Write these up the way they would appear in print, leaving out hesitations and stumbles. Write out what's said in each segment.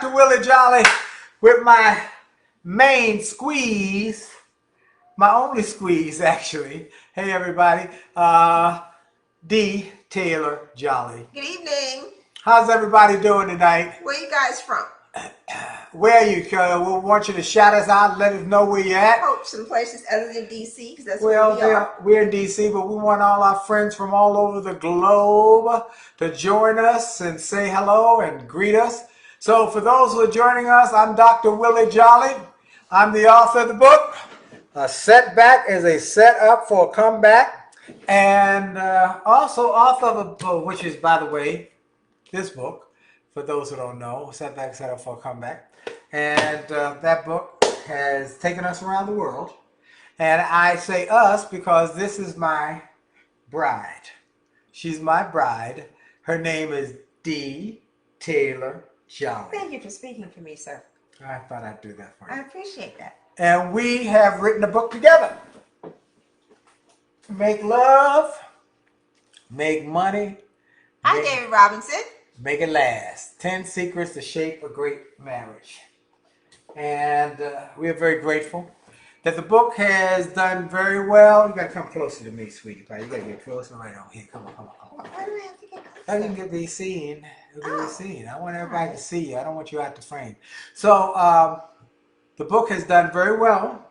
Dr. Willie Jolly with my main squeeze, my only squeeze actually. Hey everybody, Dee Taylor-Jolley. Good evening. How's everybody doing tonight? Where you guys from? Where are you? We want you to shout us out, let us know where you're at. Hope some places other than DC, because that's where we are. We're in DC, but we want all our friends from all over the globe to join us and say hello and greet us. So for those who are joining us, I'm Dr. Willie Jolly. I'm the author of the book, A Setback is a Setup for a Comeback, and also author of a book, which is, by the way, this book, for those who don't know, Setback, Setup for a Comeback. And that book has taken us around the world. And I say us because this is my bride. She's my bride. Her name is Dee Taylor-Jolley. Thank you for speaking for me, sir. I thought I'd do that for you. I appreciate that. And we have written a book together. Make love, make money. Hi, David Robinson. Make it last. 10 Secrets to Shape a Great Marriage. And we are very grateful that the book has done very well. You got to come closer to me, sweetie pie. You got to get closer right on here. Come on. Why do I have to get closer? So you can get these seen. I want everybody to see you. I don't want you out the frame. So the book has done very well.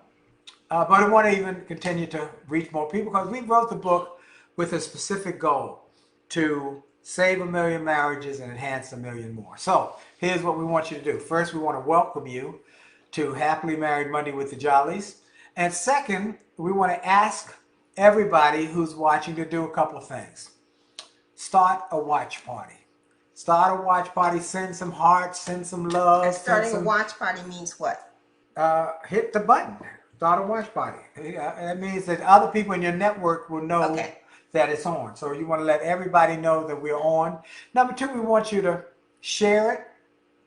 But I want to even continue to reach more people because we wrote the book with a specific goal to save 1 million marriages and enhance 1 million more. So here's what we want you to do. First, we want to welcome you to Happily Married Monday with the Jolleys. And second, we want to ask everybody who's watching to do a couple of things. Start a watch party. Start a watch party. Send some hearts. Send some love. And starting a watch party means what? Hit the button. Start a watch party. That means that other people in your network will know that it's on. So you want to let everybody know that we're on. Number two, we want you to share it,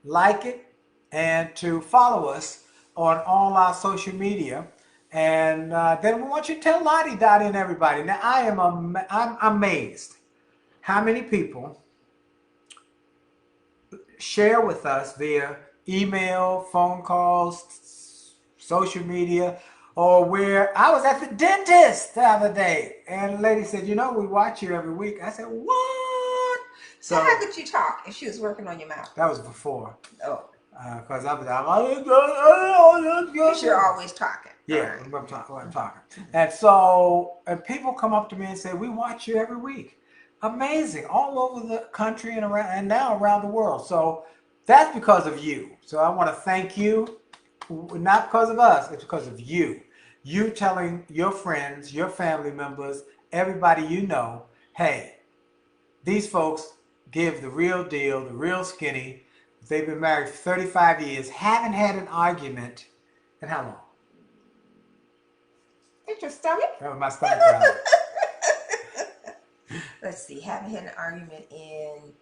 like it, and to follow us on all our social media. And then we want you to tell Lottie Dottie and everybody. Now I'm amazed how many people share with us via email, phone calls, social media, or where I was at the dentist the other day and the lady said, you know, we watch you every week. I said, what? So how could you talk if she was working on your mouth? That was before. Oh. Because I was because you're always talking. Yeah, I'm talking. And so people come up to me and say, we watch you every week. Amazing. All over the country and around, and now around the world. So that's because of you. So I want to thank you. Not because of us, it's because of you. You telling your friends, your family members, everybody you know, hey, these folks give the real deal, the real skinny. They've been married for 35 years, haven't had an argument in how long? It's your stomach? That was my stomach growling. Let's see, haven't had an argument in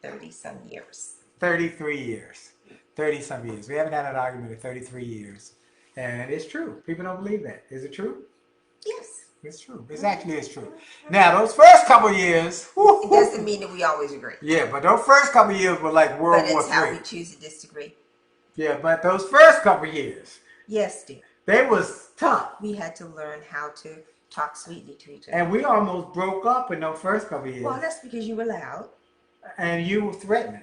30-some years. 33 years. 30-some years. We haven't had an argument in 33 years. And it's true. People don't believe that. Is it true? Yes. It's true. It's actually true. Now, those first couple of years... It doesn't mean that we always agree. Yeah, but those first couple of years were like World War III. But it's how we choose to disagree. Yeah, but those first couple of years... Yes, dear. They was tough. We had to learn how to talk sweetly to each other. And we almost broke up in those first couple of years. Well, that's because you were loud. And you were threatening.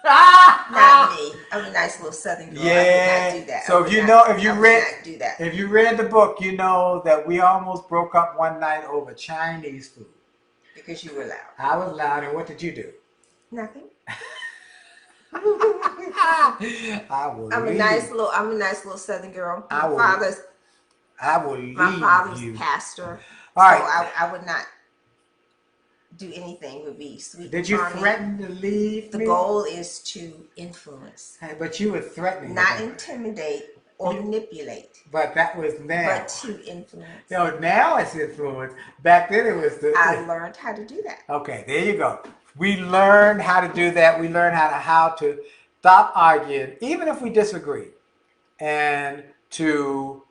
Not me. I'm a nice little Southern girl. Yeah. I would not do that. So if you read the book, you know that we almost broke up one night over Chinese food. Because you were loud. I was loud, and what did you do? Nothing. I'm a nice little Southern girl. My father's pastor. All right. So I would not do anything would be sweet. Did you threaten to leave me? The goal is to influence. Hey, but you were threatening. Not intimidate or manipulate. But that was now. But to influence. No, now it's influence. Back then it was I learned how to do that. Okay, there you go. We learned how to do that. We learned how to stop arguing, even if we disagree, and to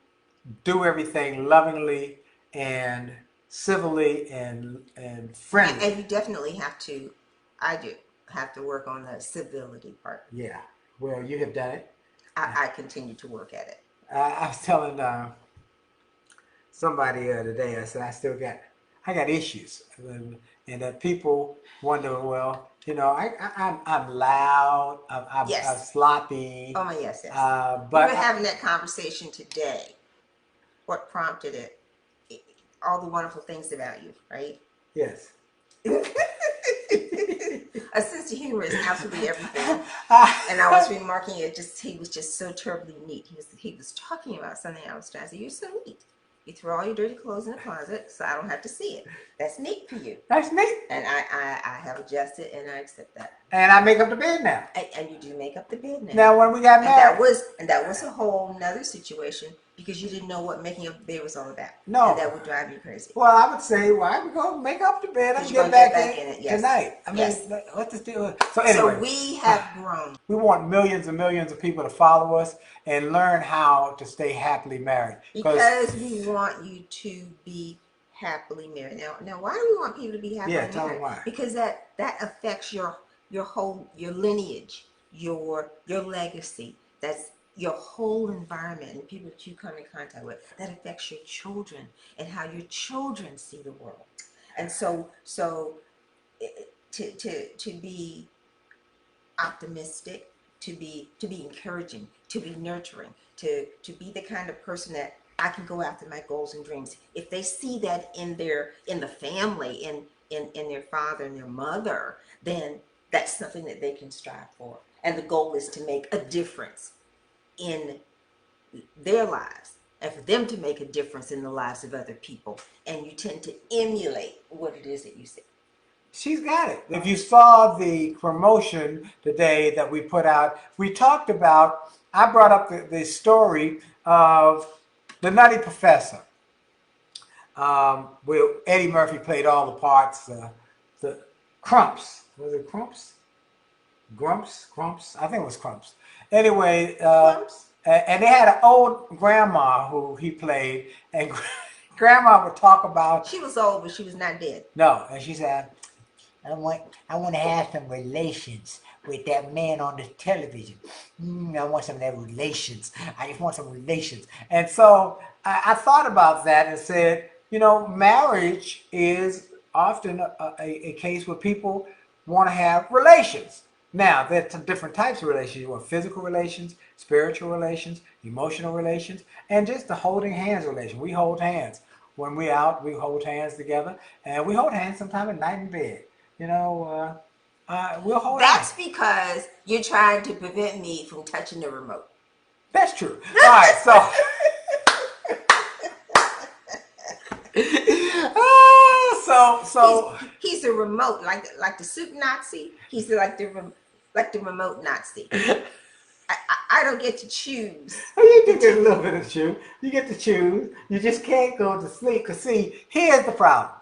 do everything lovingly and civilly and friendly. And you definitely have to, I do, have to work on the civility part. Yeah. Well, you have done it. I continue to work at it. I was telling somebody today. I said I got issues, and that people wonder. Well, I'm loud. I'm Yes. sloppy. Oh my yes. We But were having that conversation today. What prompted it? All the wonderful things about you, right? yes. A sense of humor is absolutely everything. And I was remarking he was just so terribly neat. He was talking about something I was trying to say, you're so neat. You throw all your dirty clothes in the closet so I don't have to see it. That's neat for you. That's neat. And I have adjusted and I accept that. And I make up the bed now. And you do make up the bed now. Now when we got married, that was a whole nother situation because you didn't know what making up the bed was all about. No. And that would drive you crazy. Well, I would say, why we go make up the bed and get back in it tonight? I mean, what's this deal? So anyway, so we have grown. We want millions and millions of people to follow us and learn how to stay happily married. Because we want you to be happily married. Now, why do we want people to be happily married? Tell them why. Because that affects your lineage, your legacy. That's your whole environment and people that you come in contact with. That affects your children and how your children see the world. And so to be optimistic, to be encouraging, to be nurturing, to be the kind of person that I can go after my goals and dreams. If they see that in the family, in their father and their mother, then that's something that they can strive for. And the goal is to make a difference in their lives and for them to make a difference in the lives of other people. And you tend to emulate what it is that you see. She's got it. If you saw the promotion today that we put out, we talked about, I brought up the story of the Nutty Professor. Where Eddie Murphy played all the parts. The Crumps. Was it Crumps? Grumps? I think it was Crumps. Anyway, and they had an old grandma who he played, and grandma would talk about... She was old, but she was not dead. No, and she said, I want to have some relations with that man on the television. I want some of that relations. I just want some relations. And so I thought about that and said, marriage is often a case where people want to have relations. Now, there's different types of relations. You want physical relations, spiritual relations, emotional relations, and just the holding hands relation. We hold hands. When we're out, we hold hands together, and we hold hands sometime at night in bed. We'll hold That's hands. because you're trying to prevent me from touching the remote. That's true. All right, so... he's a remote, like the soup Nazi. He's like the remote Nazi. I don't get to choose. Oh, you do get a little bit of choose. You get to choose. You just can't go to sleep. Because see, here's the problem.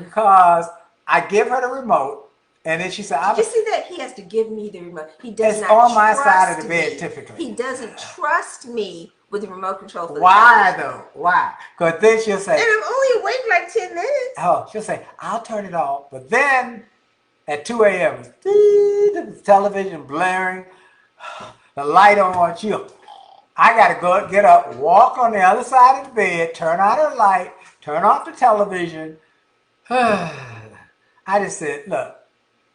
Because I give her the remote, and then she said, "You see that? He has to give me the remote. He does not on my trust side of the bed, me. typically. He doesn't trust me with the remote control for the Why television. though? Why? Because then she'll say, and I'm only awake like 10 minutes. Oh, she'll say, I'll turn it off. But then at 2 a.m., the television blaring, the light on, I got to go get up, walk on the other side of the bed, turn out her light, turn off the television. I just said, look,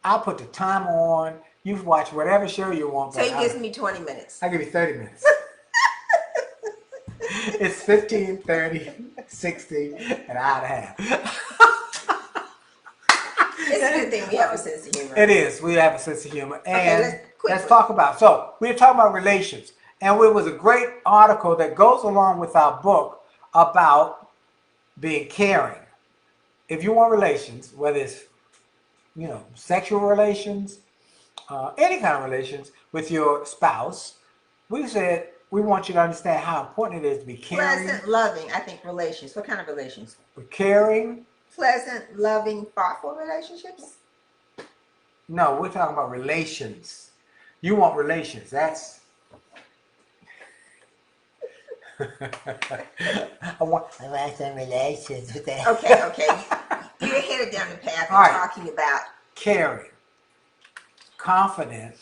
I'll put the timer on. You watch whatever show you want. So he gives me 20 minutes. I give you 30 minutes. It's 15, 30, 60, an hour and a half. It's a good thing we have a sense of humor. It is. We have a sense of humor. And okay, let's talk about, so we were talking about relations. And it was a great article that goes along with our book about being caring. If you want relations, whether it's, sexual relations, any kind of relations with your spouse, we said we want you to understand how important it is to be caring. Pleasant, loving, I think, relations. What kind of relations? Caring. Pleasant, loving, thoughtful relationships? No, we're talking about relations. You want relations. That's... I want some relations with that. Okay. You're headed down the path All of right. talking about Caring, confident,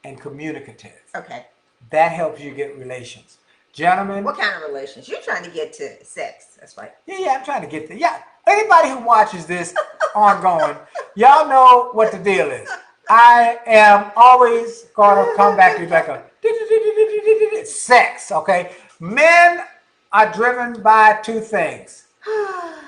and communicative. okay. That helps you get relations. Gentlemen. What kind of relations? You're trying to get to sex. That's right. Yeah, I'm trying to get there. Yeah. Anybody who watches this ongoing, y'all know what the deal is. I am always going to come back to like a sex, okay? Men are driven by two things: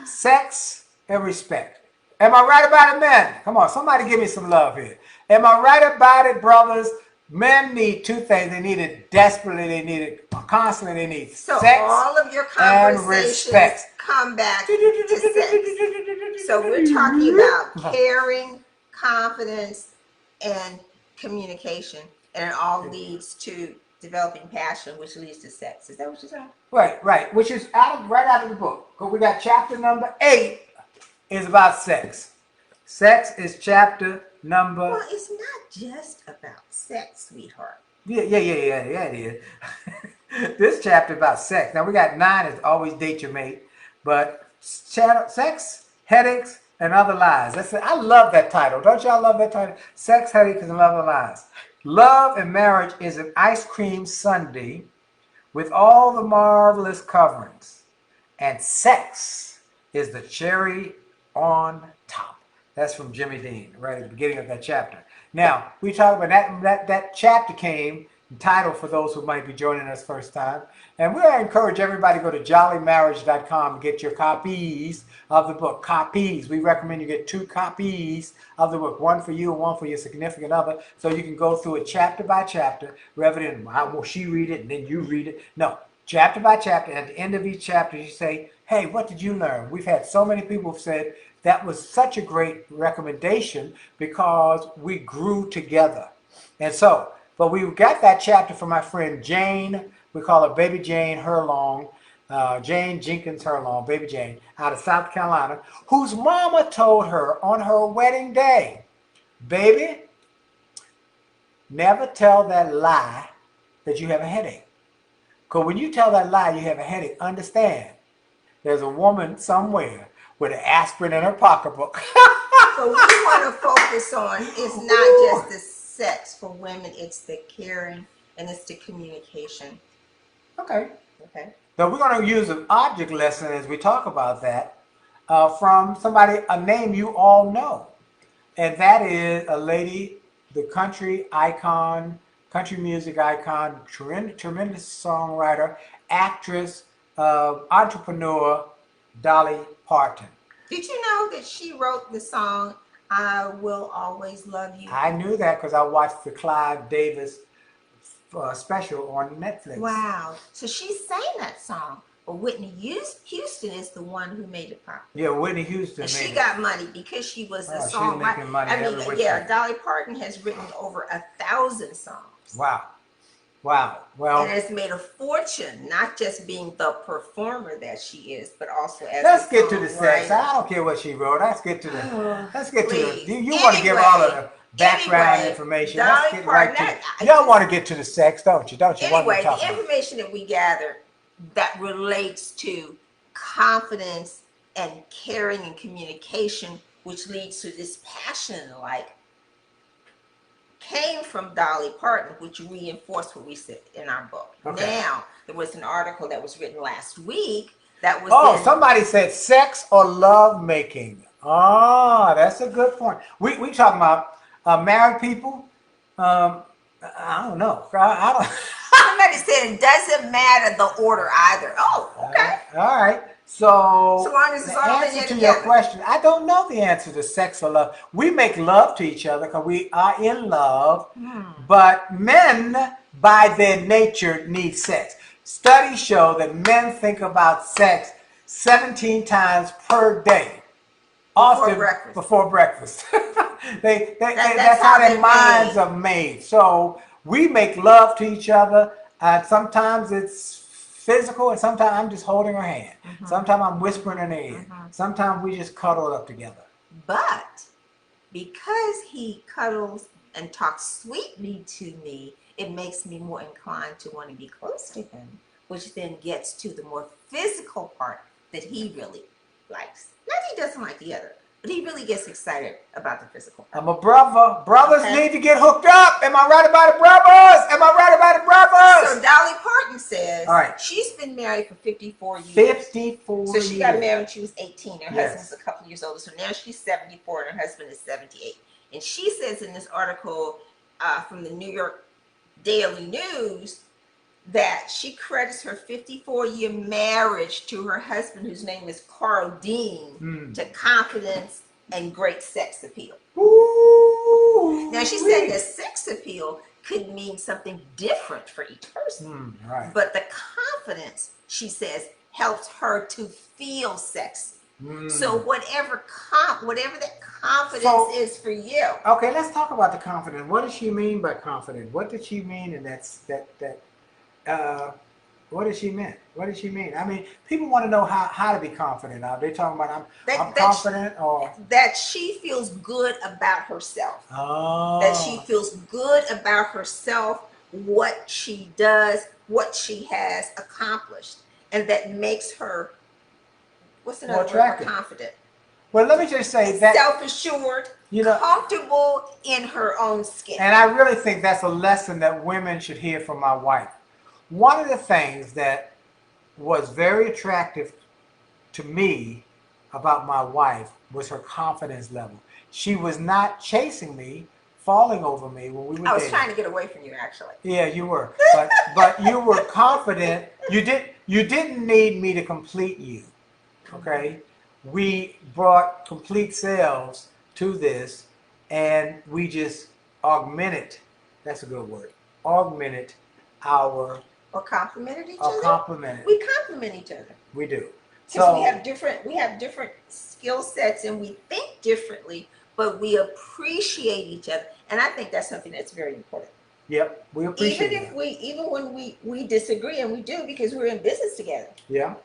sex and respect. Am I right about it, men? Come on, somebody give me some love here. Am I right about it, brothers? Men need two things. They need it desperately. They need it constantly. They need So sex all of your and conversations respect. come back to sex. So we're talking about caring, confidence, and communication, and it all leads to developing passion, which leads to sex. Is that what you're saying? Right. Which is right out of the book. Because we got chapter number 8 is about sex. Sex is chapter number. Well, it's not just about sex, sweetheart. Yeah, it is. This chapter about sex. Now we got 9 is always date your mate, but sex, headaches, and other lies. That's it. I love that title. Don't y'all love that title? Sex, headaches, and other lies. Love and marriage is an ice cream sundae with all the marvelous coverings, and sex is the cherry on top. That's from Jimmy Dean, right at the beginning of that chapter. Now, we talk about that chapter came entitled for those who might be joining us first time. And we encourage everybody to go to jollymarriage.com and get your copies of the book. Copies. We recommend you get 2 copies of the book, one for you and one for your significant other, so you can go through it chapter by chapter, rather than how will she read it and then you read it. No, chapter by chapter. At the end of each chapter, you say, hey, what did you learn? We've had so many people who've said, that was such a great recommendation because we grew together. And so, but we got that chapter from my friend Jane. We call her Baby Jane Herlong. Jane Jenkins Herlong, Baby Jane, out of South Carolina, whose mama told her on her wedding day, baby, never tell that lie that you have a headache. Because when you tell that lie you have a headache, understand, there's a woman somewhere with an aspirin in her pocketbook. So we want to focus on, it's not just the sex for women, it's the caring and it's the communication. Okay. Okay. Now we're going to use an object lesson as we talk about that from somebody, a name you all know. And that is a lady, the country icon, country music icon, tremendous songwriter, actress, entrepreneur, Dolly Parton. Did you know that she wrote the song I Will Always Love You? I knew that because I watched the Clive Davis special on Netflix. Wow. So she sang that song. But Whitney Houston is the one who made it popular. Yeah, Whitney Houston and made she it. got money because she was a She's songwriter. making money every which way. Dolly Parton has written over 1,000 songs. Wow. Well, and has made a fortune, not just being the performer that she is, but also as let's a get to the sex. songwriter. I don't care what she wrote. Let's get to the. Let's get Please. to the. You want to give all of the background information. Dolly Let's get right Parton, to. Y'all want to get to the sex, don't you? Don't you? Anyway, the information that we gather that relates to confidence and caring and communication, which leads to this passion and like, came from Dolly Parton, which reinforced what we said in our book. Okay. Now, there was an article that was written last week that was somebody said sex or love making. Oh, that's a good point. We talking about married people. I don't know. I don't. Somebody said it doesn't matter the order either. Oh, okay. All right. So long as it's all answer to your question, I don't know the answer to sex or love. We make love to each other because we are in love, but men, by their nature, need sex. Studies show that men think about sex 17 times per day. Before breakfast. That's how their minds are made. So we make love to each other. Sometimes it's physical, and sometimes I'm just holding her hand. Sometimes I'm whispering in her ear. Sometimes we just cuddle up together. But because he cuddles and talks sweetly to me, it makes me more inclined to want to be close to him, which then gets to the more physical part that he really likes. Not that he doesn't like the other, but he really gets excited about the physical part. I'm a brother. Brothers need to get hooked up. Am I right about it, brothers? Am I right about it, brothers? So Dolly Parton says, all right, she's been married for 54 years. 54 So she got married when she was 18. Her Yes. husband's a couple years older. So now she's 74 and her husband is 78. And she says in this article from the New York Daily News that she credits her 54-year marriage to her husband, whose name is Carl Dean, to confidence and great sex appeal. Ooh, Now she's saying that sex appeal could mean something different for each person. Right. But the confidence, she says, helps her to feel sexy. So whatever that confidence is for you. Okay, let's talk about the confidence. What does she mean by confident? What did she mean? And what did she mean? What did she mean? I mean, people want to know how to be confident. Are they talking about I'm confident or that she feels good about herself? Oh. That she feels good about herself, what she does, what she has accomplished, and that makes her what's another word for confident? Well, let me just say that self-assured, comfortable in her own skin. And I really think that's a lesson that women should hear from my wife. One of the things that was very attractive to me about my wife was her confidence level. She was not chasing me, falling over me when we were I was dating. trying to get away from you, actually. Yeah, you were. But you were confident. You didn't need me to complete you. Okay? We brought complete selves to this, and we just augmented, that's a good word, augmented our... Or complimented each other? Complimented. We compliment each other. We do. So we have different skill sets, and we think differently, but we appreciate each other. And I think that's something that's very important. Yep, we appreciate even when we disagree, and we do because we're in business together. Yeah.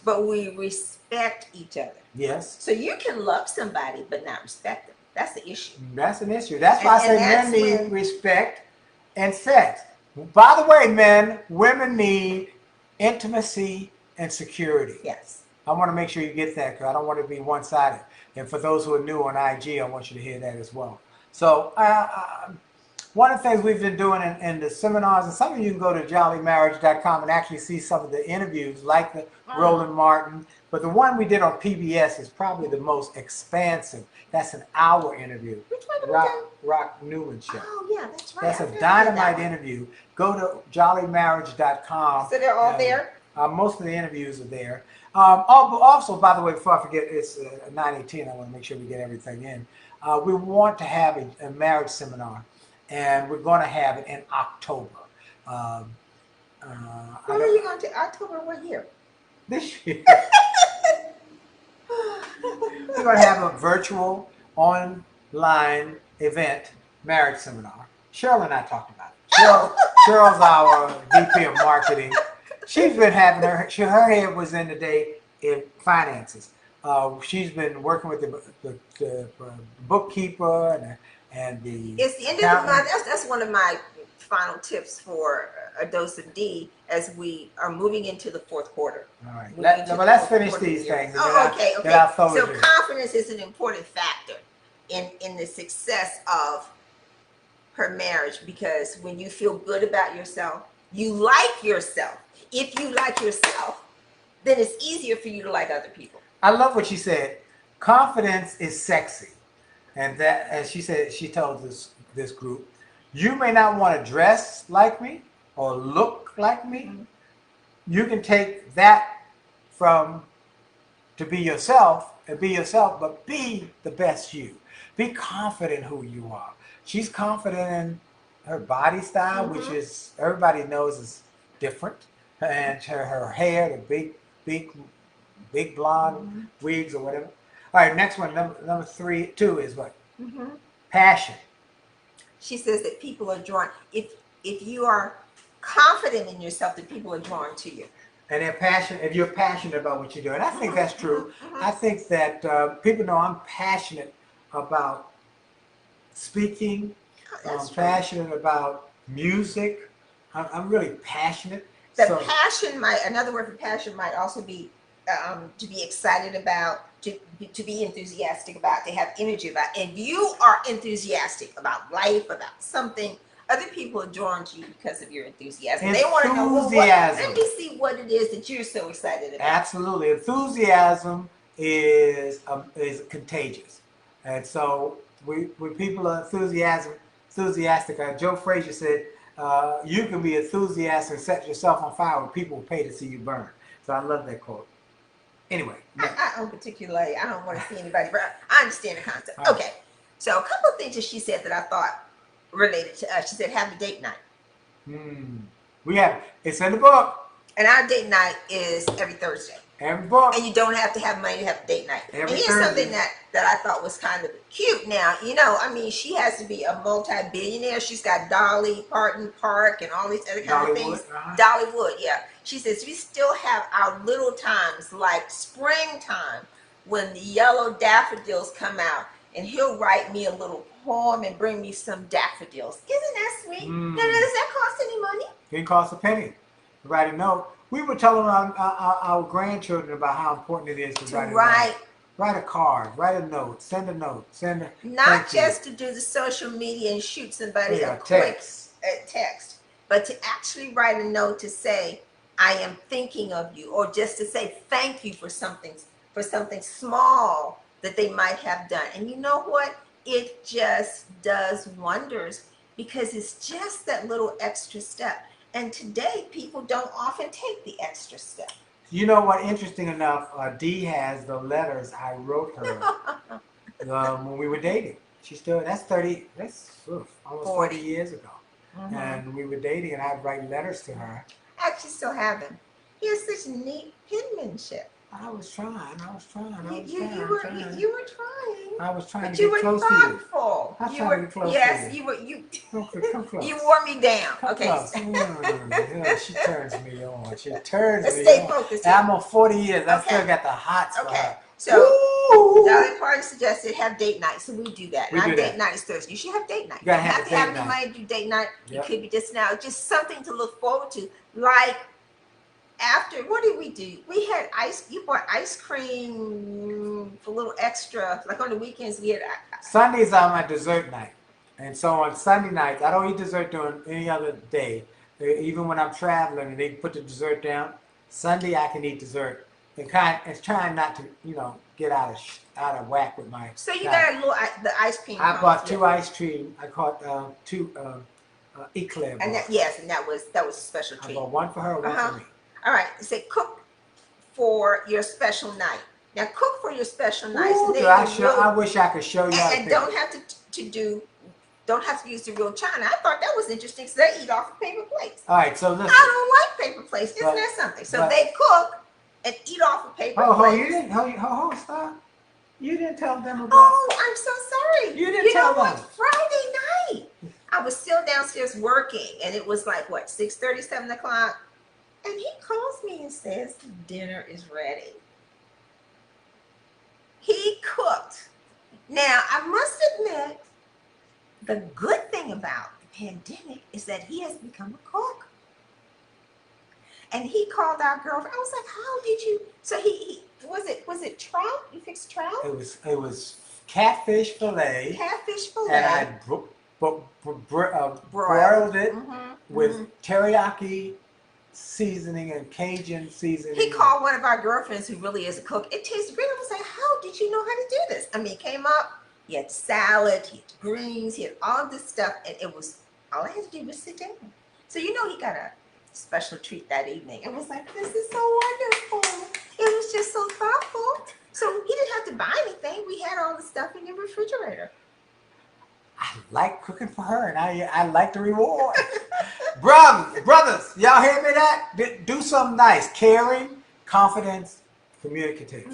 But we respect each other. Yes. So you can love somebody but not respect them. That's the issue. That's an issue. That's why I say men need respect and sex. By the way, men, women need intimacy and security. Yes. I want to make sure you get that because I don't want it to be one-sided. And for those who are new on IG, I want you to hear that as well. So one of the things we've been doing in the seminars, and some of you can go to jollymarriage.com and actually see some of the interviews like the Roland Martin, but the one we did on PBS is probably the most expansive. That's an hour interview. Which one? Rock Newman show. Oh, yeah, that's right. That's a dynamite interview. Go to jollymarriage.com. So they're all there? Most of the interviews are there. Also, by the way, before I forget, it's 9:18. I want to make sure we get everything in. We want to have a marriage seminar, and we're going to have it in October. When are you going to October? What year? This year. We're going to have a virtual online event marriage seminar. Cheryl and I talked about it. Cheryl's our VP of marketing. She's been having her head was in today in finances. She's been working with the bookkeeper and the... It's the end of the month. That's one of my final tips for a dose of D as we are moving into the fourth quarter. All right. Let's finish these things. Okay. So confidence is an important factor in the success of her marriage, because when you feel good about yourself, you like yourself. If you like yourself, then it's easier for you to like other people. I love what she said. Confidence is sexy. And that, as she said, she told this group, you may not want to dress like me or look like me. You can take that to be yourself and be yourself, but be the best you. Be confident who you are. She's confident in her body style, which is, everybody knows is different. And her hair, the big blonde wigs or whatever. All right, next one, number 2 is what? Passion. She says that people are drawn, if you are confident in yourself, that people are drawn to you. And they're passionate, if you're passionate about what you do. And I think that's true. I think that people know I'm passionate about speaking. I'm passionate about music. I'm really passionate. passion might, another word for passion might also be to be excited about, to be enthusiastic about, to have energy about. And you are enthusiastic about life, about something. Other people are drawn to you because of your enthusiasm. They want to know, well, let me see what it is that you're so excited about. Absolutely. Enthusiasm is contagious. And so when people are enthusiastic, Joe Frazier said, you can be enthusiastic and set yourself on fire when people will pay to see you burn. So I love that quote. Anyway. I don't particularly, I don't want to see anybody burn. I understand the concept. Right. Okay. So a couple of things that she said that I thought related to us. She said, have a date night. We have, it's in the book. And our date night is every Thursday. Every book. And you don't have to have money to have a date night. Every and here's something that I thought was kind of cute. Now, you know, I mean, she has to be a multi-billionaire. She's got Dolly Parton Park and all these other kind of things. Dollywood, yeah. She says, we still have our little times like springtime when the yellow daffodils come out, and he'll write me a little poem and bring me some daffodils. Isn't that sweet? Now, does that cost any money? It didn't cost a penny. Write a note. We were telling our grandchildren about how important it is to write a card, write a note, send a note, not just to do the social media and shoot somebody a quick text, but to actually write a note to say, I am thinking of you, or just to say thank you for something small that they might have done. And you know what? It just does wonders, because it's just that little extra step. And today, people don't often take the extra step. You know what? Interesting enough, Dee has the letters I wrote her when we were dating. She still, that's almost 40 years ago. And we were dating, and I'd write letters to her. I actually still have them. He has such neat penmanship. I was trying. You were trying. I was trying but to get close to you. I was trying to get close to you. Come close. You wore me down. Come okay. Close. She turns me on. She turns Let's me stay on. Focused. I'm on 40 years. I still got the hots for her. So Dolly Parton suggested have date night, so we do that. And our date night is Thursday. You should have date night. You gotta have to have any money to do date night. It could be just now, just something to look forward to. Like after, what did we do? We had you bought ice cream for a little extra. Like on the weekends, we had Sundays are my dessert night. And so on Sunday nights, I don't eat dessert during any other day. Even when I'm traveling and they put the dessert down, Sunday I can eat dessert. It's trying not to, get out of whack with my. So you got a little the ice cream. I bought 2 ice cream. I caught 2 eclair. And that was a special treat. I bought 1 for her, 1 for me. All right. Say cook for your special night. Now cook for your special night. I wish I could show you. And don't have don't have to use the real china. I thought that was interesting, because they eat off of paper plates. All right, so listen. I don't like paper plates. Isn't that something? So they cook and eat off of paper plates. You didn't. Stop. You didn't tell them about. Oh, I'm so sorry. You didn't tell them. Friday night, I was still downstairs working, and it was like 6:30, 7 o'clock, and he calls me and says dinner is ready. He cooked. Now I must admit, the good thing about the pandemic is that he has become a cook. And he called our girlfriend. I was like, how did you? So he was it trout? You fixed trout? It was catfish fillet. Catfish fillet. And I broiled it with teriyaki seasoning and Cajun seasoning. He called one of our girlfriends who really is a cook. It tasted great. I was like, how did you know how to do this? I mean, it came up. He had salad, he had greens, he had all this stuff, and it was, all I had to do was sit down. So he got a special treat that evening. It was like, this is so wonderful. It was just so thoughtful. So he didn't have to buy anything. We had all the stuff in the refrigerator. I like cooking for her, and I like the reward. Brothers, y'all hear me that? Do something nice. Caring, confidence, communicative.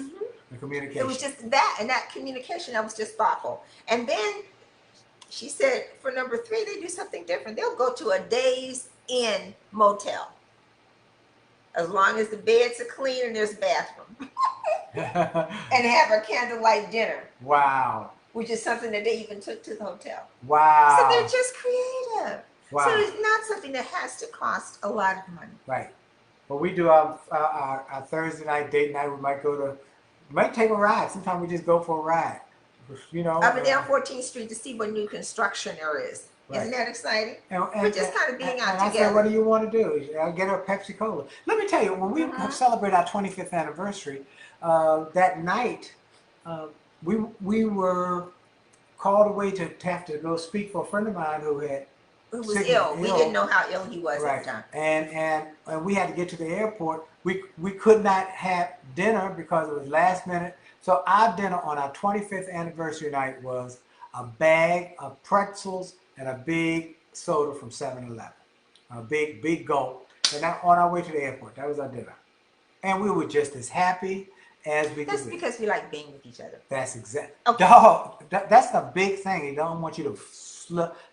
The communication. It was just that, and that communication, that was just thoughtful. And then she said for number 3, they do something different. They'll go to a Days Inn motel, as long as the beds are clean and there's a bathroom, and have a candlelight dinner. Wow. Which is something that they even took to the hotel. Wow. So they're just creative. Wow. So it's not something that has to cost a lot of money. Right. When we do our Thursday night date night, we might take a ride. Sometimes we just go for a ride. You know, Up and down 14th Street to see what new construction there is. right. Isn't that exciting? And, We're just kind of being out and I together. said, what do you want to do? I'll get her a Pepsi Cola. Let me tell you, when we celebrate our 25th anniversary, that night, we were called away to have to go speak for a friend of mine who was ill. We didn't know how ill he was at the time. And we had to get to the airport. We could not have dinner because it was last minute. So our dinner on our 25th anniversary night was a bag of pretzels and a big soda from 7-Eleven. A big gulp. And that on our way to the airport. That was our dinner. And we were just as happy as we could be. That's because we like being with each other. That's exactly. Okay. Dog, that's the big thing. He don't want you to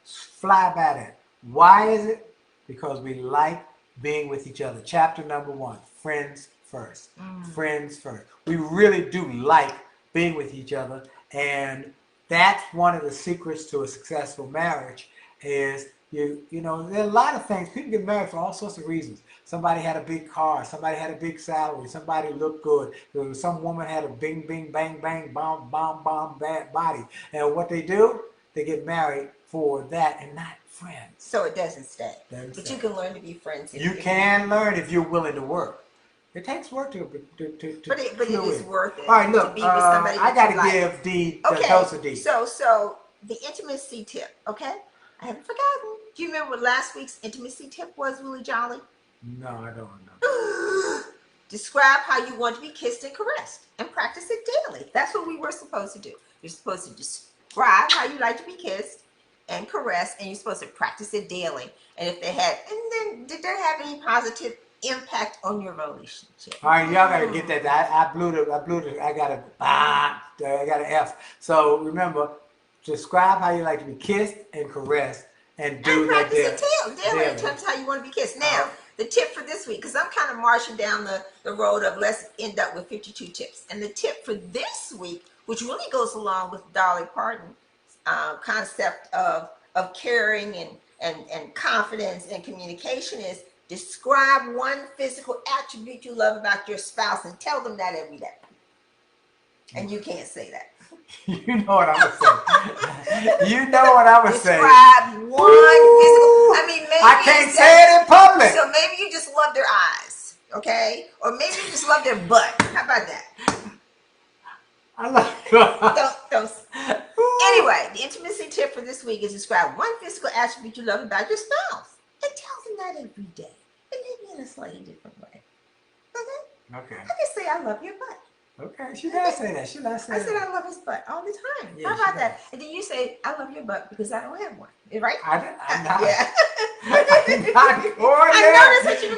fly by that. Why is it? Because we like being with each other. Chapter number 1, friends first. Friends first. We really do like being with each other, and that's one of the secrets to a successful marriage. Is you know, there are a lot of things. People get married for all sorts of reasons. Somebody had a big car. Somebody had a big salary. Somebody looked good. Some woman had a bing, bing, bang, bang, bomb, bomb, bomb, bad body. And what they do, they get married for that and not friends. So it doesn't stay. But you can learn to be friends. You can learn if you're willing to work. It takes work to but it is worth it. All right, look, to be with somebody I got to like. give Dee the dose of Dee. So the intimacy tip, okay? I haven't forgotten. Do you remember what last week's intimacy tip was, Willie Jolly? No, I don't remember. Describe how you want to be kissed and caressed and practice it daily. That's what we were supposed to do. You're supposed to describe how you like to be kissed and caressed, and you're supposed to practice it daily. And if did they have any positive impact on your relationship? All right, y'all gotta get that. I blew the. I got an F. So remember, describe how you like to be kissed and caressed, and do that daily. Practice it daily in terms of how you want to be kissed. Now, the tip for this week, because I'm kind of marching down the road of let's end up with 52 tips. And the tip for this week, which really goes along with Dolly Parton's concept of caring and confidence and communication, is describe one physical attribute you love about your spouse and tell them that every day. And you can't say that. You know what I'm gonna say. You know what I'm gonna say. Describe one physical. I mean, maybe I can't say it in public. So maybe you just love their eyes, okay? Or maybe you just love their butt. How about that? I love. Don't. Anyway, the intimacy tip for this week is describe one physical attribute you love about your spouse and tell them that every day, and maybe in a slightly different way. Okay. I can say I love your butt. Okay, she does say that. She does say I that. said I love his butt all the time. Yeah, how about that? And then you say I love your butt because I don't have one. Right? I'm not. Yeah. I'm not going I there. know that's what you were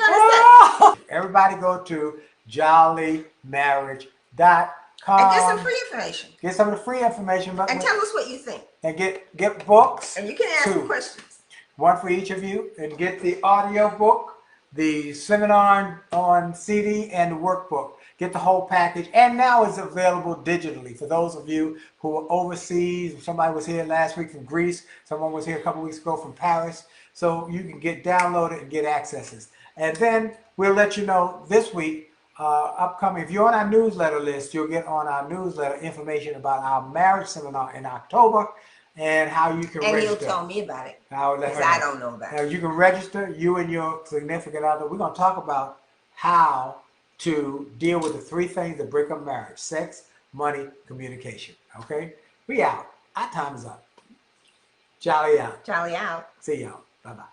gonna say. Everybody go to jollymarriage.com and get some free information. Get some of the free information, and tell us what you think. And get books. And you can ask questions. One for each of you, and get the audio book, the seminar on CD, and the workbook. Get the whole package, and now it's available digitally for those of you who are overseas. Somebody was here last week from Greece. Someone was here a couple weeks ago from Paris. So you can download it and get accesses. And then we'll let you know this week, upcoming. If you're on our newsletter list, you'll get on our newsletter information about our marriage seminar in October and how you can register. And you'll tell me about it, because I don't know about it. You can register, you and your significant other. We're going to talk about how to deal with the 3 things that break up marriage: sex, money, communication. Okay? We out. Our time is up. Jolly out. Jolly out. See y'all. Bye-bye.